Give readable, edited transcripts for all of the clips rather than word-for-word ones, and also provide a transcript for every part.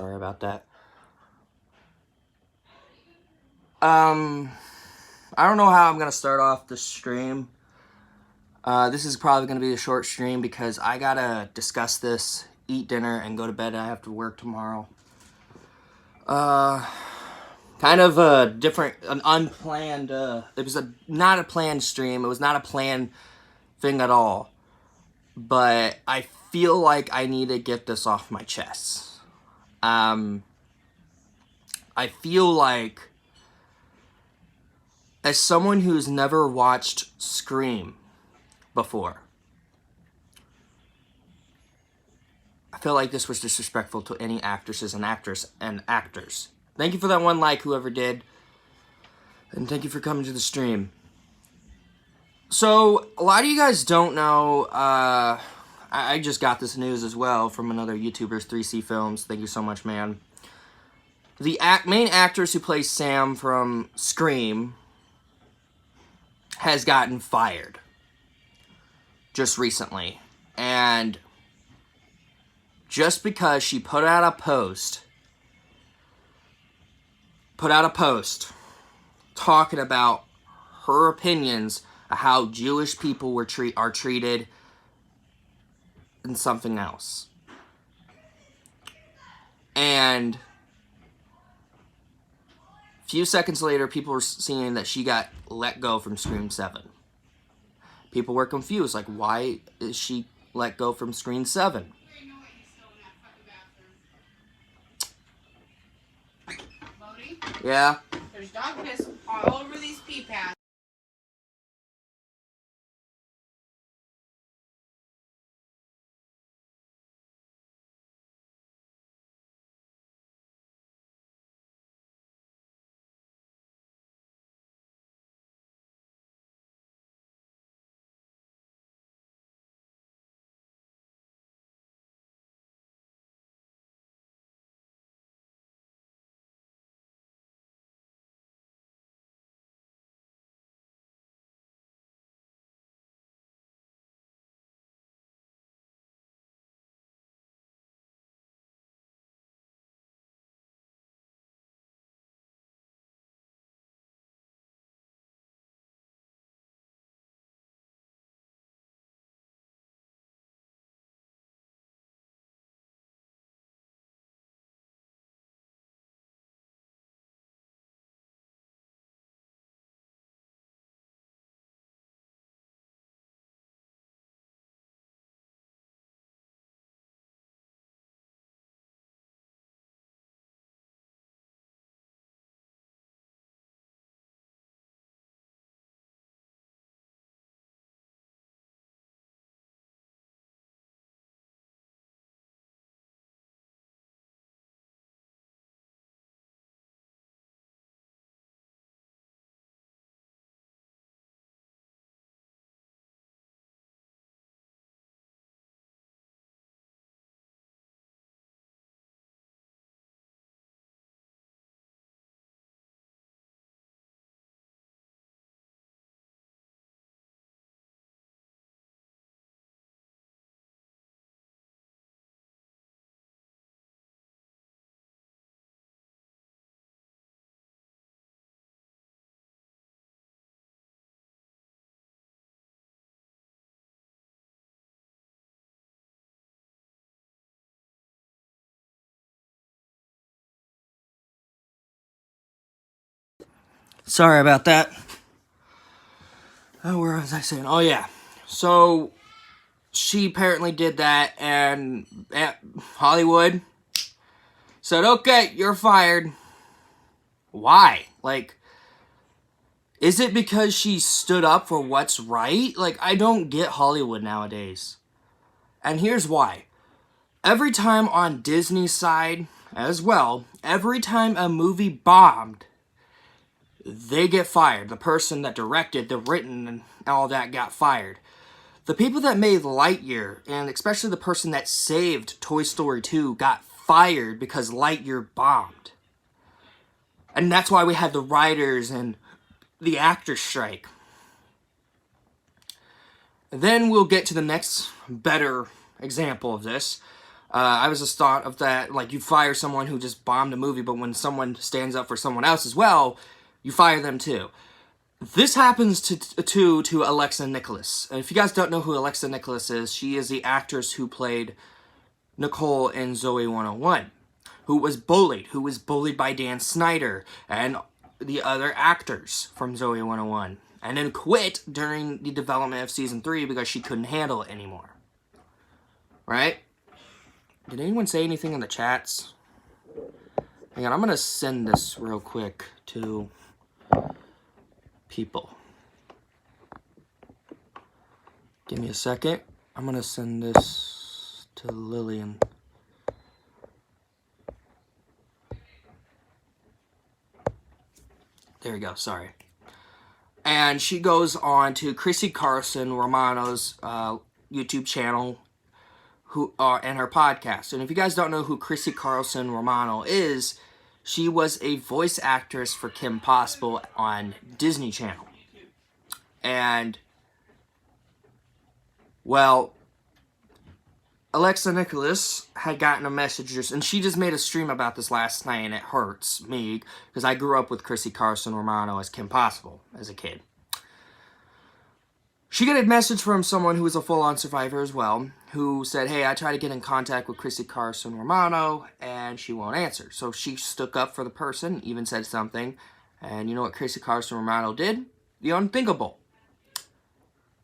Sorry about that. I don't know how I'm gonna start off the stream. This is probably gonna be a short stream because I gotta discuss this, eat dinner, and go to bed. I have to work tomorrow. Kind of a different, an unplanned, it was not a planned stream. It was not a planned thing at all. But I feel like I need to get this off my chest. I feel like, as someone who's never watched Scream before, I feel like this was disrespectful to any actresses and actors. Thank you for that one like, whoever did. And thank you for coming to the stream. So, a lot of you guys don't know, I just got this news as well from another YouTuber's 3C Films. Thank you so much, man. The main actress who plays Sam from Scream has gotten fired just recently. And just because she put out a post talking about her opinions of how Jewish people are treated and something else. And a few seconds later, people were seeing that she got let go from Scream 7. People were confused, like, why is she let go from Scream 7? Bodie? Yeah? There's dog piss all over these pee pads. Sorry about that. Oh, where was I saying? Oh, yeah. So, she apparently did that, and Hollywood said, okay, you're fired. Why? Like, is it because she stood up for what's right? Like, I don't get Hollywood nowadays. And here's why. Every time on Disney's side as well, every time a movie bombed, they get fired. The person that directed, the written, and all that got fired. The people that made Lightyear, and especially the person that saved Toy Story 2, got fired because Lightyear bombed. And that's why we had the writers and the actors strike. And then we'll get to the next better example of this. I was just thought of that, like, you fire someone who just bombed a movie, but when someone stands up for someone else as well, you fire them too. This happens to Alexa Nikolas. And if you guys don't know who Alexa Nikolas is, she is the actress who played Nicole in Zoe 101, who was bullied by Dan Snyder and the other actors from Zoe 101, and then quit during the development of season 3 because she couldn't handle it anymore. Right? Did anyone say anything in the chats? Hang on, I'm gonna send this real quick to people. Give me a second. I'm gonna send this to Lillian. There we go, sorry. And she goes on to Chrissy Carson Romano's YouTube channel and her podcast. And if you guys don't know who Chrissy Carlson Romano is, she was a voice actress for Kim Possible on Disney Channel. And, well, Alexa Nikolas had gotten a message, and she just made a stream about this last night, and it hurts me, because I grew up with Chrissy Carlson Romano as Kim Possible as a kid. She got a message from someone who was a full-on survivor as well, who said, hey, I tried to get in contact with Chrissy Carlson Romano, and she won't answer. So she stuck up for the person, even said something, and you know what Chrissy Carlson Romano did? The unthinkable.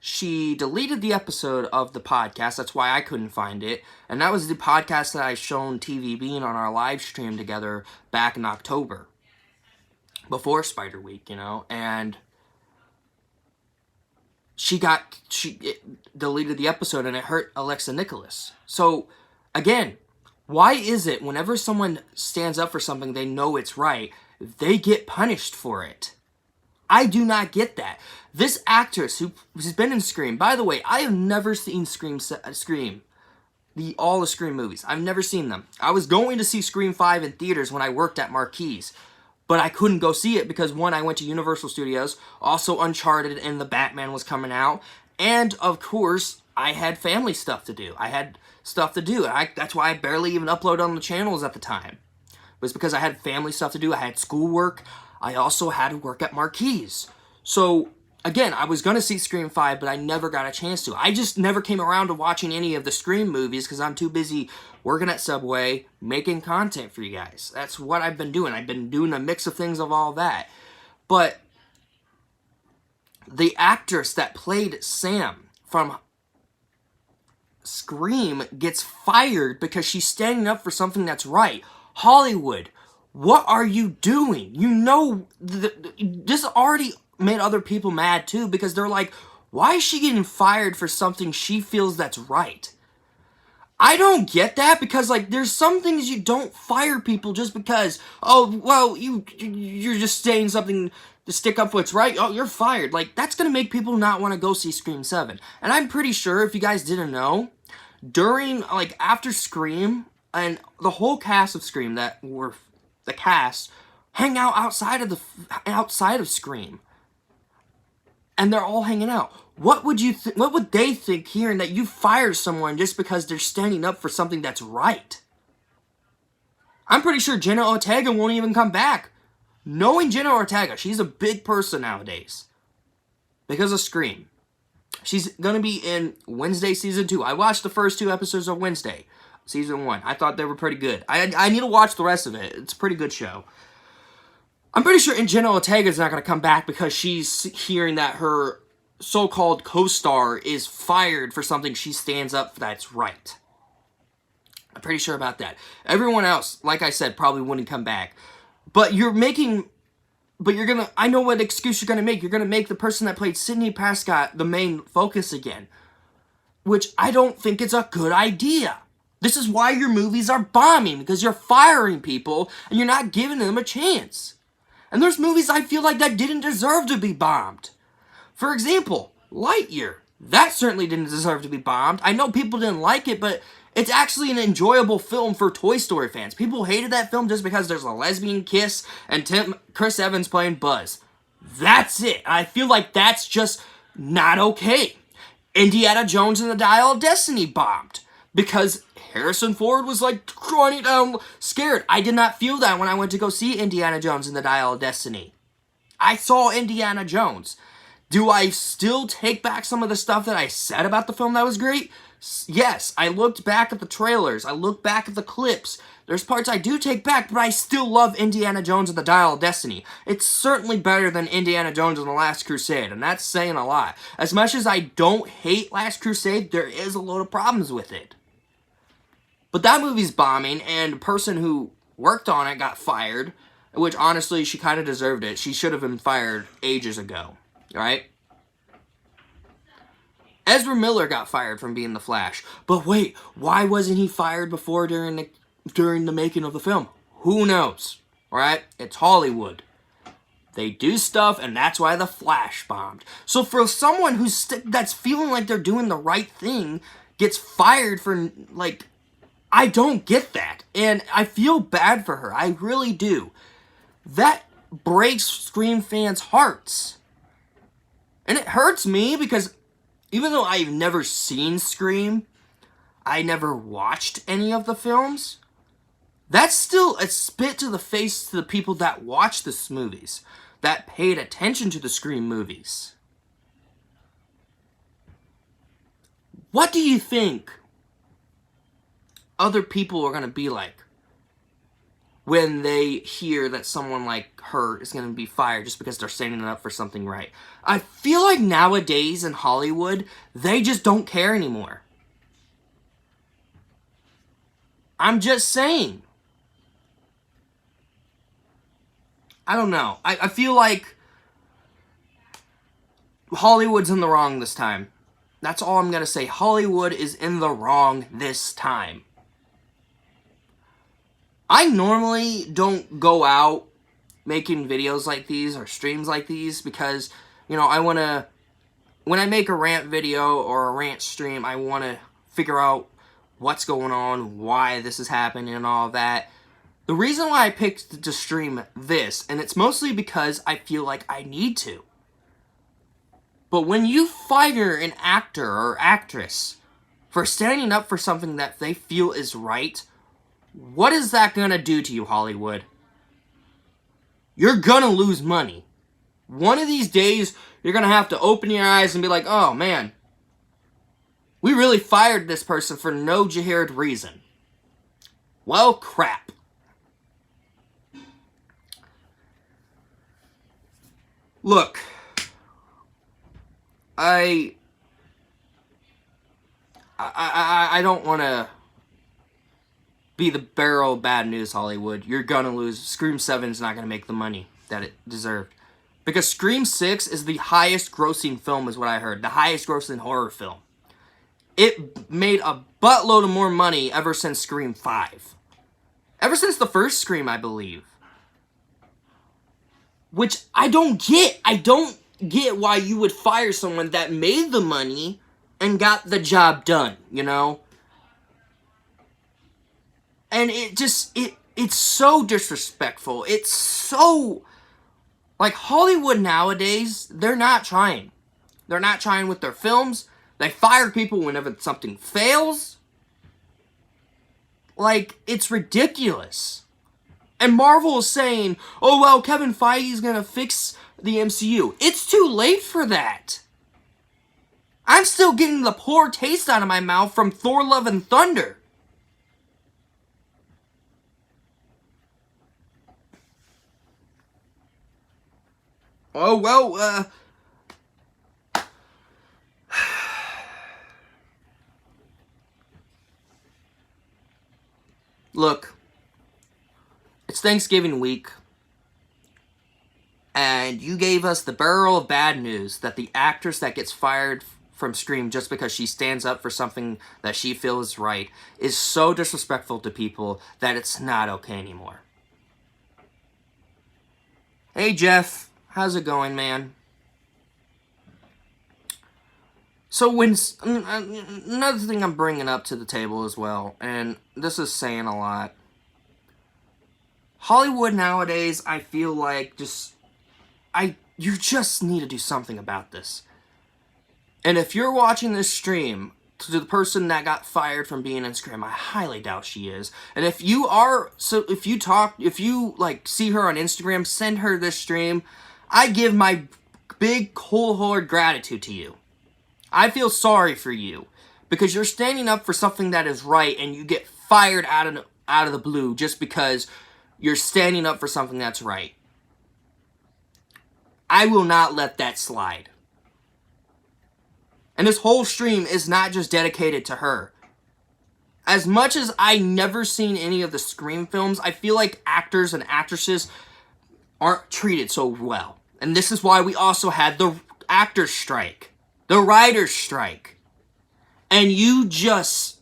She deleted the episode of the podcast, that's why I couldn't find it, and that was the podcast that I shown TV Bean on our live stream together back in October, before Spider Week, you know, and she deleted the episode, and it hurt Alexa Nikolas. So, again, why is it whenever someone stands up for something they know it's right, they get punished for it? I do not get that. This actress who's been in Scream, by the way, I have never seen Scream, all the Scream movies. I've never seen them. I was going to see Scream 5 in theaters when I worked at Marquise, but I couldn't go see it because, one, I went to Universal Studios, also Uncharted and the Batman was coming out, and, of course, I had family stuff to do. I had stuff to do, and that's why I barely even uploaded on the channels at the time. It was because I had family stuff to do, I had schoolwork, I also had to work at Marquise. So, again, I was going to see Scream 5, but I never got a chance to. I just never came around to watching any of the Scream movies because I'm too busy working at Subway, making content for you guys. That's what I've been doing. I've been doing a mix of things of all that. But the actress that played Sam from Scream gets fired because she's standing up for something that's right. Hollywood, what are you doing? You know, this already made other people mad too because they're like, why is she getting fired for something she feels that's right? I don't get that because, like, there's some things you don't fire people just because, oh, well, you're just saying something to stick up for what's right. Oh, you're fired. Like, that's going to make people not want to go see Scream 7. And I'm pretty sure, if you guys didn't know, during, like, after Scream, and the whole cast of Scream that were the cast hang out outside of Scream. And they're all hanging out. What would they think hearing that you fired someone just because they're standing up for something that's right? I'm pretty sure Jenna Ortega won't even come back. Knowing Jenna Ortega, she's a big person nowadays. Because of Scream. She's going to be in Wednesday Season 2. I watched the first 2 episodes of Wednesday Season 1. I thought they were pretty good. I need to watch the rest of it. It's a pretty good show. I'm pretty sure Jenna Ortega's not going to come back because she's hearing that her so-called co-star is fired for something she stands up for that's right. I'm pretty sure about that. Everyone else, like I said, probably wouldn't come back. But I know what excuse you're going to make. You're going to make the person that played Sidney Prescott the main focus again. Which I don't think is a good idea. This is why your movies are bombing, because you're firing people and you're not giving them a chance. And there's movies I feel like that didn't deserve to be bombed. For example, Lightyear. That certainly didn't deserve to be bombed. I know people didn't like it, but it's actually an enjoyable film for Toy Story fans. People hated that film just because there's a lesbian kiss and Chris Evans playing Buzz. That's it. I feel like that's just not okay. Indiana Jones and the Dial of Destiny bombed. because Harrison Ford was like crying down, scared. I did not feel that when I went to go see Indiana Jones and the Dial of Destiny. I saw Indiana Jones. Do I still take back some of the stuff that I said about the film that was great? Yes, I looked back at the trailers. I looked back at the clips. There's parts I do take back, but I still love Indiana Jones and the Dial of Destiny. It's certainly better than Indiana Jones and the Last Crusade, and that's saying a lot. As much as I don't hate Last Crusade, there is a load of problems with it. But that movie's bombing, and the person who worked on it got fired, which honestly, she kind of deserved it. She should have been fired ages ago, right? Ezra Miller got fired from being the Flash. But wait, why wasn't he fired before during the making of the film? Who knows, right? It's Hollywood. They do stuff, and that's why the Flash bombed. So for someone that's feeling like they're doing the right thing, gets fired for, like, I don't get that. And I feel bad for her. I really do. That breaks Scream fans' hearts. And it hurts me because even though I've never seen Scream, I never watched any of the films, that's still a spit to the face to the people that watch the movies, that paid attention to the Scream movies. What do you think other people are going to be like when they hear that someone like her is going to be fired just because they're standing up for something right? I feel like nowadays in Hollywood, they just don't care anymore. I'm just saying. I don't know. I feel like Hollywood's in the wrong this time. That's all I'm going to say. Hollywood is in the wrong this time. I normally don't go out making videos like these or streams like these because, you know, when I make a rant video or a rant stream, I want to figure out what's going on, why this is happening and all that. The reason why I picked to stream this, and it's mostly because I feel like I need to. But when you fire an actor or actress for standing up for something that they feel is right, what is that gonna do to you, Hollywood? You're gonna lose money. One of these days, you're gonna have to open your eyes and be like, oh man, we really fired this person for no jahired reason. Well, crap. Look, I don't want to be the barrel of bad news, Hollywood. You're gonna lose. Scream 7 is not gonna make the money that it deserved. Because Scream 6 is the highest grossing film, is what I heard. The highest grossing horror film. It made a buttload of more money ever since Scream 5. Ever since the first Scream, I believe. Which I don't get. I don't get why you would fire someone that made the money and got the job done, you know? And it just, it's so disrespectful. It's so, like, Hollywood nowadays, they're not trying. They're not trying with their films. They fire people whenever something fails. Like, it's ridiculous. And Marvel is saying, oh, well, Kevin Feige's gonna fix the MCU. It's too late for that. I'm still getting the poor taste out of my mouth from Thor Love and Thunder. Oh, well, look, it's Thanksgiving week, and you gave us the barrel of bad news that the actress that gets fired from Scream just because she stands up for something that she feels is right is so disrespectful to people that it's not okay anymore. Hey, Jeff. How's it going, man? So another thing I'm bringing up to the table as well, and this is saying a lot. Hollywood nowadays, I feel like you just need to do something about this. And if you're watching this stream, to the person that got fired from being in Scream, I highly doubt she is. And if you are, so if you like see her on Instagram, send her this stream. I give my big cold-hearted gratitude to you. I feel sorry for you because you're standing up for something that is right, and you get fired out of the blue just because you're standing up for something that's right. I will not let that slide. And this whole stream is not just dedicated to her. As much as I never seen any of the Scream films, I feel like actors and actresses aren't treated so well. And this is why we also had the actors' strike, the writers' strike. And you just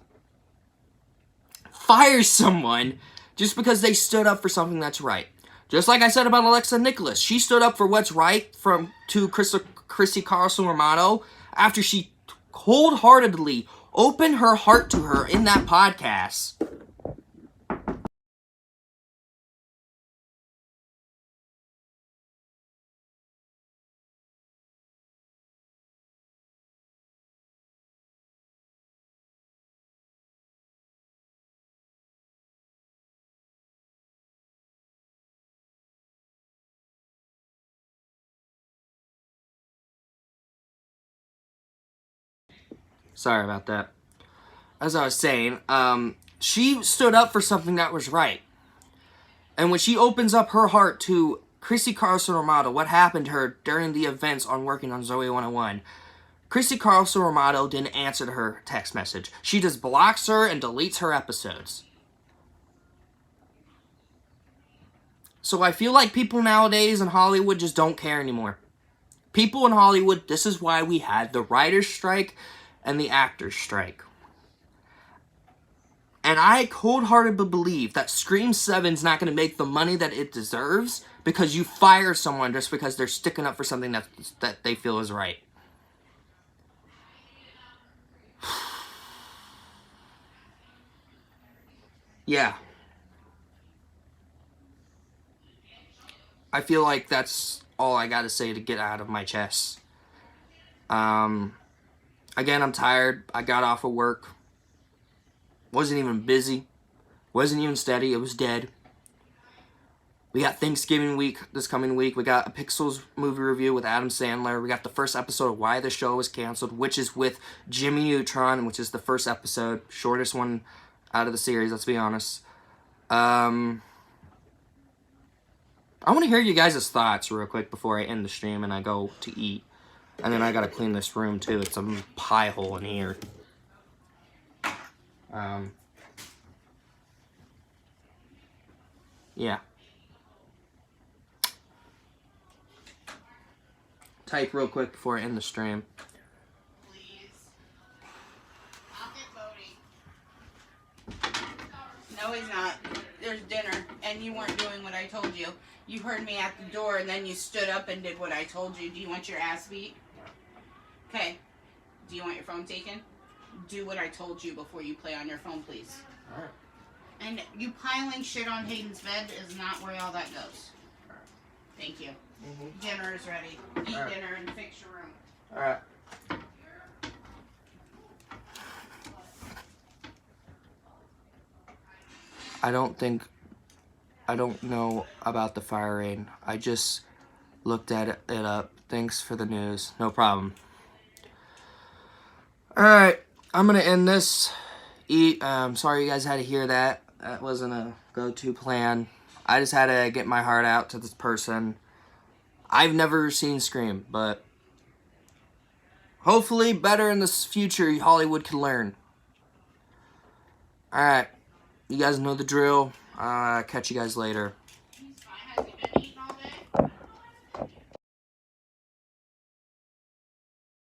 fire someone just because they stood up for something that's right. Just like I said about Alexa Nicholas. She stood up for what's right to Chrissy Carlson Romano after she cold-heartedly opened her heart to her in that podcast. Sorry about that. As I was saying, she stood up for something that was right. And when she opens up her heart to Chrissy Carlson Romano, what happened to her during the events on working on Zoe 101, Chrissy Carlson Romano didn't answer to her text message. She just blocks her and deletes her episodes. So I feel like people nowadays in Hollywood just don't care anymore. People in Hollywood, this is why we had the writer's strike and the actor's strike. And I cold-heartedly believe that Scream 7's not going to make the money that it deserves because you fire someone just because they're sticking up for something that they feel is right. Yeah. I feel like that's all I got to say to get out of my chest. Again, I'm tired. I got off of work. Wasn't even busy. Wasn't even steady. It was dead. We got Thanksgiving week this coming week. We got a Pixels movie review with Adam Sandler. We got the first episode of Why the Show Was Canceled, which is with Jimmy Neutron, which is the first episode. Shortest one out of the series, let's be honest. I want to hear you guys' thoughts real quick before I end the stream and I go to eat. And then I gotta clean this room too. It's a pie hole in here. Yeah. Type real quick before I end the stream. Please. I'll get Bodie. No, he's not. There's dinner, and you weren't doing what I told you. You heard me at the door, and then you stood up and did what I told you. Do you want your ass beat? Okay. Do you want your phone taken? Do what I told you before you play on your phone, please. Alright. And you piling shit on Hayden's bed is not where all that goes. Thank you. Dinner is ready. Eat dinner and fix your room. Alright. I don't know about the fire rain. I just looked at it up. Thanks for the news. No problem. Alright, I'm gonna end this. Sorry you guys had to hear that. That wasn't a go-to plan. I just had to get my heart out to this person. I've never seen Scream, but hopefully better in the future Hollywood can learn. Alright, you guys know the drill. Catch you guys later. He's fine. Has he been?